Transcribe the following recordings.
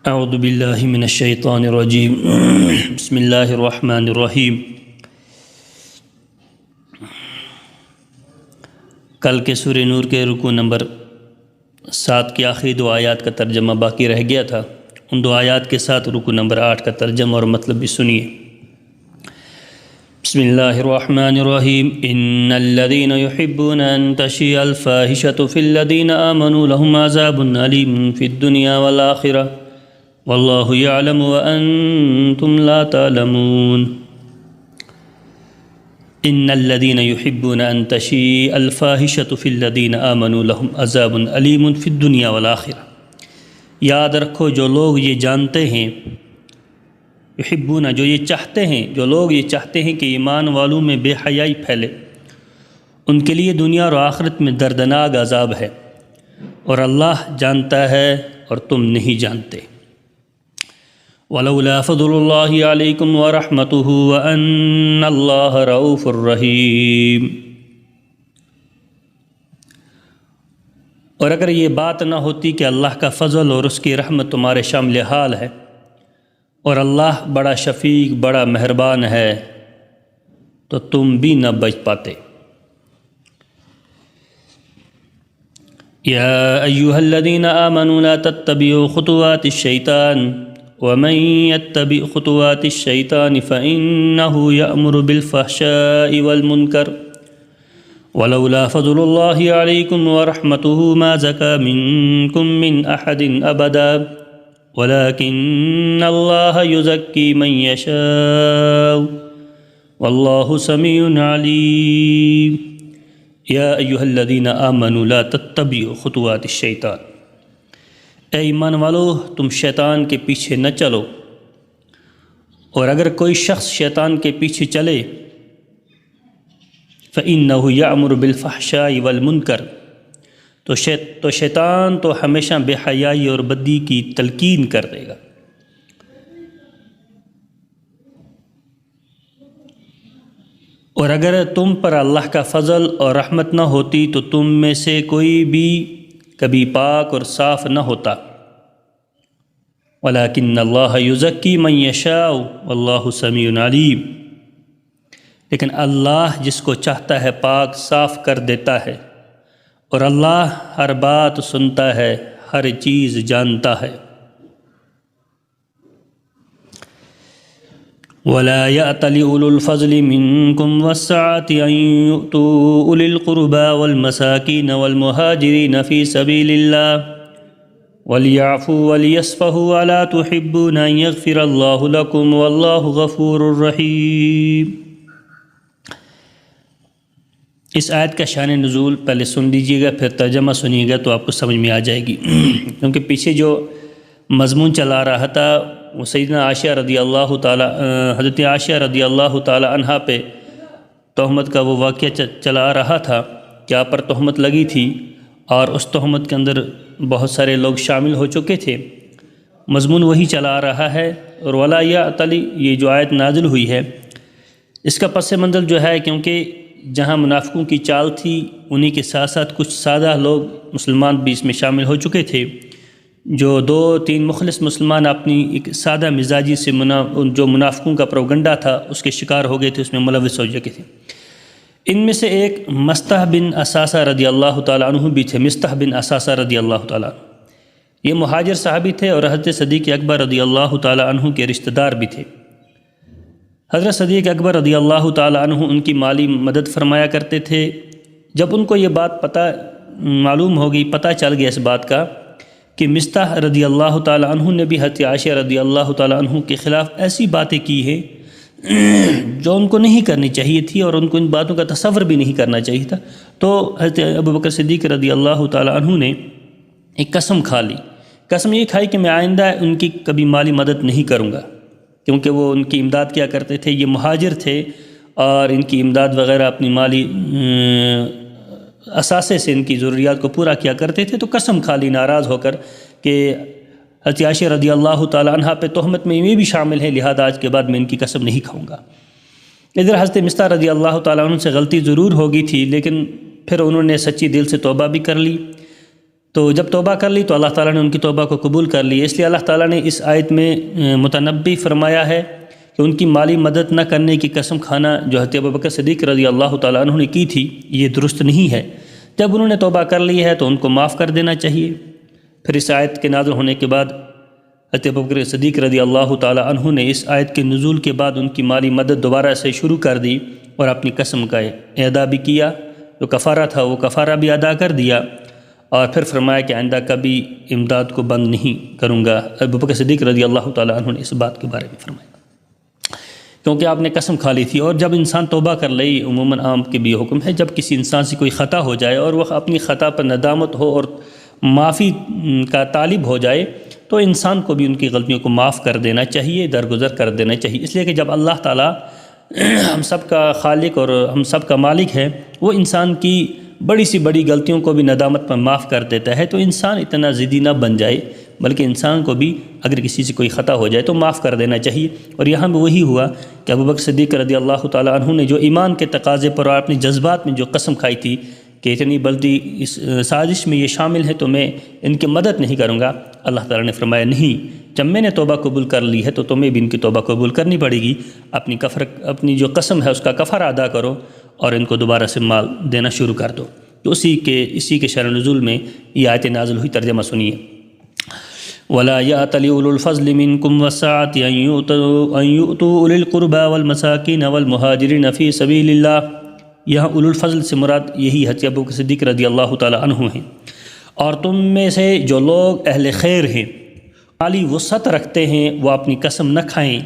اعوذ باللہ من الشیطان الرجیم بسم اللہ الرحمن الرحیم۔ کل کے سورہ نور کے رکوع نمبر 7 کی آخری 2 آیات کا ترجمہ باقی رہ گیا تھا۔ ان 2 آیات کے ساتھ رکوع نمبر 8 کا ترجمہ اور مطلب بھی سنیے۔ بسم اللہ الرحمن الرحیم۔ ان الذین یحبون ان تشیع الفاحشۃ فی الذین آمنوا لهم عذاب علیم فی الدنیا والآخرہ واللہ یعلم وانتم لا تعلمون۔ ان الذین یحبون ان تشیع الفاحشۃ فی الذین آمنوا لهم عذاب علیم فی الدنیا والآخرہ۔ یاد رکھو جو لوگ یہ جانتے ہیں، یحبون جو یہ چاہتے ہیں، جو لوگ یہ چاہتے ہیں کہ ایمان والوں میں بے حیائی پھیلے، ان کے لیے دنیا اور آخرت میں دردناک عذاب ہے، اور اللہ جانتا ہے اور تم نہیں جانتے۔ وَلَوْلَا فَضْلُ اللَّهِ عَلَيْكُمْ وَرَحْمَتُهُ وَأَنَّ اللَّهَ رَءُوفٌ رَحِيمٌ۔ اور اگر یہ بات نہ ہوتی کہ اللہ کا فضل اور اس کی رحمت تمہارے شامل حال ہے، اور اللہ بڑا شفیق بڑا مہربان ہے، تو تم بھی نہ بچ پاتے۔ یا ایھا الذین آمنوا لا تتبعوا خطوات الشیطان ومن يتبع خطوات الشیطان فإنه يأمر بالفحشاء والمنکر ولولا فضل اللہ علیکم ورحمتہ ما زکا منکم من احد ابدا ولكن اللہ یزکی من یشاء واللہ سمیع علیم۔ یا ایھا الذین آمنوا لا تتبعوا خطوات الشیطان، اے ایمان والو تم شیطان کے پیچھے نہ چلو، اور اگر کوئی شخص شیطان کے پیچھے چلے فإنہ یأمر بالفحشاء والمنکر، تو شیطان تو ہمیشہ بے حیائی اور بدی کی تلقین کر دے گا۔ اور اگر تم پر اللہ کا فضل اور رحمت نہ ہوتی تو تم میں سے کوئی بھی کبھی پاک اور صاف نہ ہوتا۔ وَلَٰكِنَّ اللَّهَ يُزَكِّي مَن يَشَاءُ وَاللَّهُ سَمِيعٌ عَلِيمٌ، لیکن اللہ جس کو چاہتا ہے پاک صاف کر دیتا ہے، اور اللہ ہر بات سنتا ہے، ہر چیز جانتا ہے۔ وَلَا يَأْتَلِ أُولُو الْفَضْلِ مِنكُمْ وَالسَّعَةِ أَن يُؤْتُوا أُولِي الْقُرْبَى وَالْمَسَاكِينَ وَالْمُهَاجِرِينَ فِي سَبِيلِ اللَّهِ وَلْيَعْفُوا وَلْيَصْفَحُوا أَلَا تُحِبُّونَ أَن يَغْفِرَ اللَّهُ لَكُمْ وَاللَّهُ غَفُورٌ رَحِيمٌ۔ اس آیت کا شان نزول پہلے سن لیجیے گا، پھر ترجمہ سنیے گا تو آپ کو سمجھ میں آ جائے گی، کیونکہ پیچھے جو مضمون چلا رہا تھا وہ سیدنا عائشہ رضی اللہ تعالی حضرت عائشہ رضی اللہ تعالی عنہا پہ تہمت کا وہ واقعہ چلا رہا تھا کہ آپ پر تہمت لگی تھی، اور اس تہمت کے اندر بہت سارے لوگ شامل ہو چکے تھے۔ مضمون وہی چلا آ رہا ہے، اور ولا یأتل یہ جو آیت نازل ہوئی ہے اس کا پس منظر جو ہے، کیونکہ جہاں منافقوں کی چال تھی انہی کے ساتھ ساتھ کچھ سادہ لوگ مسلمان بھی اس میں شامل ہو چکے تھے، جو 2-3 مخلص مسلمان اپنی ایک سادہ مزاجی سے جو منافقوں کا پروگنڈا تھا اس کے شکار ہو گئے تھے، اس میں ملوث ہو چکے تھے۔ ان میں سے ایک مستح بن اساسہ رضی اللہ تعالیٰ عنہ بھی تھے۔ مستح بن اساسہ رضی اللہ تعالیٰ عنہ یہ مہاجر صحابی تھے، اور حضرت صدیق اکبر رضی اللہ تعالیٰ عنہ کے رشتہ دار بھی تھے۔ حضرت صدیق اکبر رضی اللہ تعالیٰ عنہ ان کی مالی مدد فرمایا کرتے تھے۔ جب ان کو یہ بات معلوم ہو گئی، پتہ چل گیا اس بات کا کہ مستح رضی اللہ تعالیٰ عنہ نے بھی حضرت عائشہ رضی اللہ تعالیٰ عنہ کے خلاف ایسی باتیں کی ہیں جو ان کو نہیں کرنی چاہیے تھی، اور ان کو ان باتوں کا تصور بھی نہیں کرنا چاہیے تھا، تو حضرت ابوبکر صدیق رضی اللہ تعالیٰ عنہ نے ایک قسم کھا لی۔ قسم یہ کھائی کہ میں آئندہ ان کی کبھی مالی مدد نہیں کروں گا، کیونکہ وہ ان کی امداد کیا کرتے تھے، یہ مہاجر تھے، اور ان کی امداد وغیرہ اپنی مالی اثاثے سے ان کی ضروریات کو پورا کیا کرتے تھے۔ تو قسم کھا لی ناراض ہو کر کہ حضرت عائشہ رضی اللہ تعالیٰ عنہ پہ تہمت میں یہ بھی شامل ہے، لہذا آج کے بعد میں ان کی قسم نہیں کھاؤں گا۔ ادھر حضرت مستح رضی اللہ تعالیٰ عنہ سے غلطی ضرور ہوگی تھی، لیکن پھر انہوں نے سچی دل سے توبہ بھی کر لی، تو جب توبہ کر لی تو اللہ تعالیٰ نے ان کی توبہ کو قبول کر لی، اس لیے اللہ تعالیٰ نے اس آیت میں متنبی فرمایا ہے کہ ان کی مالی مدد نہ کرنے کی قسم کھانا جو حضرت ابوبکر صدیق رضی اللہ تعالیٰ عنہ نے کی تھی یہ درست نہیں ہے۔ جب انہوں نے توبہ کر لی ہے تو ان کو معاف کر دینا چاہیے۔ پھر اس آیت کے نازل ہونے کے بعد حضرت ابوبکر صدیق رضی اللہ تعالیٰ عنہ نے اس آیت کے نزول کے بعد ان کی مالی مدد دوبارہ سے شروع کر دی اور اپنی قسم کا ادا بھی کیا، جو کفارہ تھا وہ کفارہ بھی ادا کر دیا، اور پھر فرمایا کہ آئندہ کبھی امداد کو بند نہیں کروں گا۔ ابوبکر صدیق رضی اللہ تعالیٰ عنہ نے اس بات کے بارے میں فرمایا کیونکہ آپ نے قسم کھا لی تھی۔ اور جب انسان توبہ کر لے، عموماً عام کے بھی حکم ہے، جب کسی انسان سے کوئی خطا ہو جائے اور وہ اپنی خطا پر ندامت ہو اور معافی کا طالب ہو جائے تو انسان کو بھی ان کی غلطیوں کو معاف کر دینا چاہیے، درگزر کر دینا چاہیے، اس لیے کہ جب اللہ تعالیٰ ہم سب کا خالق اور ہم سب کا مالک ہے، وہ انسان کی بڑی سی بڑی غلطیوں کو بھی ندامت پر معاف کر دیتا ہے، تو انسان اتنا ضدی نہ بن جائے، بلکہ انسان کو بھی اگر کسی سے کوئی خطا ہو جائے تو معاف کر دینا چاہیے۔ اور یہاں بھی وہی ہوا کہ ابوبکر صدیق رضی اللہ تعالیٰ عنہ نے جو ایمان کے تقاضے پر اور اپنے جذبات میں جو قسم کھائی تھی کہ اتنی بلدی اس سازش میں یہ شامل ہے تو میں ان کی مدد نہیں کروں گا، اللہ تعالیٰ نے فرمایا نہیں، جب میں نے توبہ قبول کر لی ہے تو تمہیں بھی ان کی توبہ قبول کرنی پڑے گی، اپنی جو قسم ہے اس کا کفارہ ادا کرو اور ان کو دوبارہ سے مال دینا شروع کر دو۔ تو اسی کے شرح نزول میں یہ آیت نازل ہوئی، ترجمہ سنیے۔ وَلَا يَأْتَلِ أُولُو الْفَضْلِ مِنْكُمْ وَالسَّعَةِ أَنْ يُؤْتُوا أُولِي الْقُرْبَى وَالْمَسَاكِينَ وَالْمُهَاجِرِينَ فِي سَبِيلِ اللَّهِ، یہاں اولو الفضل سے مراد یہی حضرت ابوبکر صدیق رضی اللہ تعالیٰ عنہ ہیں۔ اور تم میں سے جو لوگ اہل خیر ہیں، مالی وسعت رکھتے ہیں، وہ اپنی قسم نہ کھائیں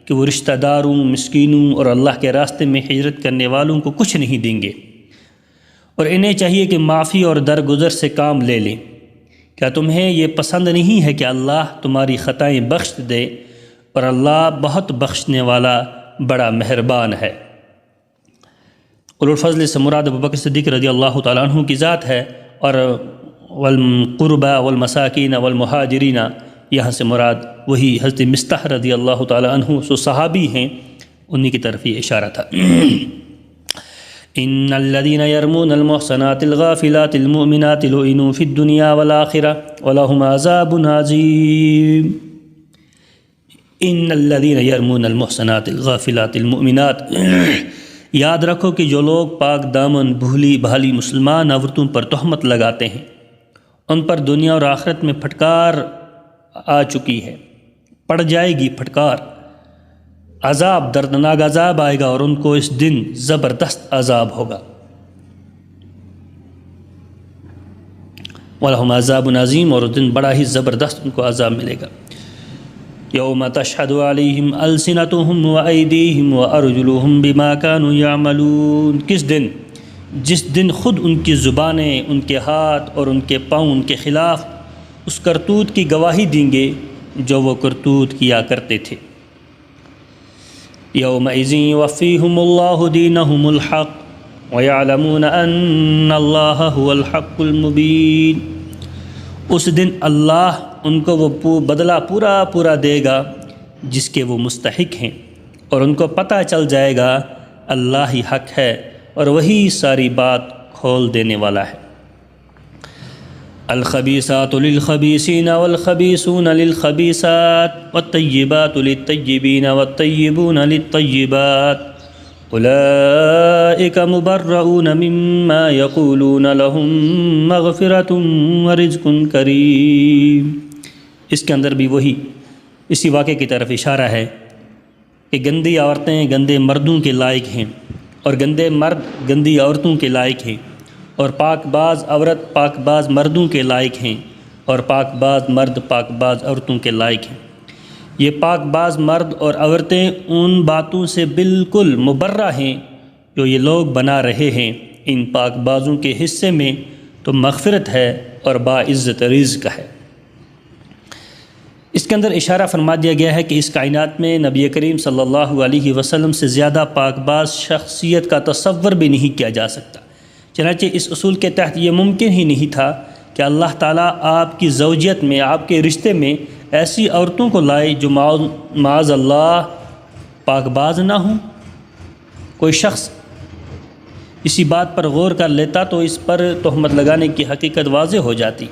کہ وہ رشتہ داروں، مسکینوں اور اللہ کے راستے میں ہجرت کرنے والوں کو کچھ نہیں دیں گے، اور انہیں چاہیے کہ معافی اور درگزر سے کام لے لیں۔ کیا تمہیں یہ پسند نہیں ہے کہ اللہ تمہاری خطائیں بخش دے، اور اللہ بہت بخشنے والا بڑا مہربان ہے۔ اولو الفضل سے مراد ابوبکر صدیق رضی اللہ تعالیٰ عنہ کی ذات ہے، اور والقربى والمساکین والمہاجرین یہاں سے مراد وہی حضرت مصطح رضی اللہ تعالیٰ عنہ سو صحابی ہیں، انہی کی طرف یہ اشارہ تھا۔ ان الذين يرمون المحصنات الغافلات المؤمنات لعنوا في الدنيا والآخرة ولهم عذاب عظيم۔ ان الذين يرمون المحصنات الغافلات المؤمنات، یاد رکھو کہ جو لوگ پاک دامن بھولی بھالی مسلمان عورتوں پر تہمت لگاتے ہیں، ان پر دنیا اور آخرت میں پھٹکار آ چکی ہے، پڑ جائے گی پھٹکار، عذاب دردناک عذاب آئے گا، اور ان کو اس دن زبردست عذاب ہوگا۔ وَلَهُمْ عَذَابٌ عَظِيمٌ، اور اس دن بڑا ہی زبردست ان کو عذاب ملے گا۔ يَوْمَ تَشْهَدُ عَلَيْهِمْ أَلْسِنَتُهُمْ وَأَيْدِيهِمْ وَأَرْجُلُهُمْ بِمَا كَانُوا يَعْمَلُونَ، کس دن؟ جس دن خود ان کی زبانیں، ان کے ہاتھ اور ان کے پاؤں ان کے خلاف اس کرتوت کی گواہی دیں گے جو وہ کرتوت کیا کرتے تھے۔ يَوْمَئِذٍ يُوَفِّيهِمُ اللَّهُ دِينَهُمُ الْحَقَّ وَيَعْلَمُونَ أَنَّ اللَّهَ هُوَ الْحَقُّ الْمُبِينُ، اس دن اللہ ان کو وہ بدلہ پورا دے گا جس کے وہ مستحق ہیں، اور ان کو پتہ چل جائے گا اللہ ہی حق ہے اور وہی ساری بات کھول دینے والا ہے۔ الخبیثات للخبیثین والخبیثون للخبیثات والطیبات للطیبین والطیبون للطیبات اولئک مبرؤون مما یقولون لهم مغفرۃ ورزق کریم۔ اس کے اندر بھی وہی اسی واقعے کی طرف اشارہ ہے کہ گندی عورتیں گندے مردوں کے لائق ہیں، اور گندے مرد گندی عورتوں کے لائق ہیں، اور پاک باز عورت پاک باز مردوں کے لائق ہیں، اور پاک باز مرد پاک باز عورتوں کے لائق ہیں۔ یہ پاک باز مرد اور عورتیں ان باتوں سے بالکل مبرہ ہیں جو یہ لوگ بنا رہے ہیں، ان پاک بازوں کے حصے میں تو مغفرت ہے اور باعزت رزق ہے۔ اس کے اندر اشارہ فرما دیا گیا ہے کہ اس کائنات میں نبی کریم صلی اللہ علیہ وسلم سے زیادہ پاک باز شخصیت کا تصور بھی نہیں کیا جا سکتا، چنانچہ اس اصول کے تحت یہ ممکن ہی نہیں تھا کہ اللہ تعالیٰ آپ کی زوجیت میں، آپ کے رشتے میں ایسی عورتوں کو لائے جو معاذ اللہ پاک باز نہ ہوں۔ کوئی شخص اسی بات پر غور کر لیتا تو اس پر تہمت لگانے کی حقیقت واضح ہو جاتی۔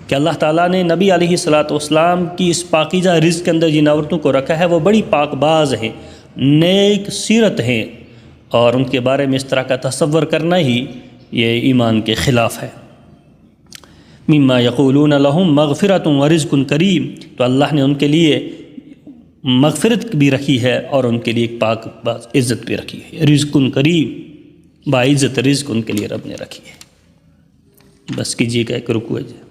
کہ اللہ تعالیٰ نے نبی علیہ الصلاۃ والسلام کی اس پاکیزہ رزق کے اندر جن عورتوں کو رکھا ہے وہ بڑی پاک باز ہیں، نیک سیرت ہیں، اور ان کے بارے میں اس طرح کا تصور کرنا ہی یہ ایمان کے خلاف ہے۔ مما یقولون لہم مغفرۃ ورزق کریم، تو اللہ نے ان کے لیے مغفرت بھی رکھی ہے اور ان کے لیے ایک پاک باز عزت بھی رکھی ہے، رزق کریم، باعزت رزق ان کے لیے رب نے رکھی ہے۔ بس کیجیے گا ایک رکوع ہے۔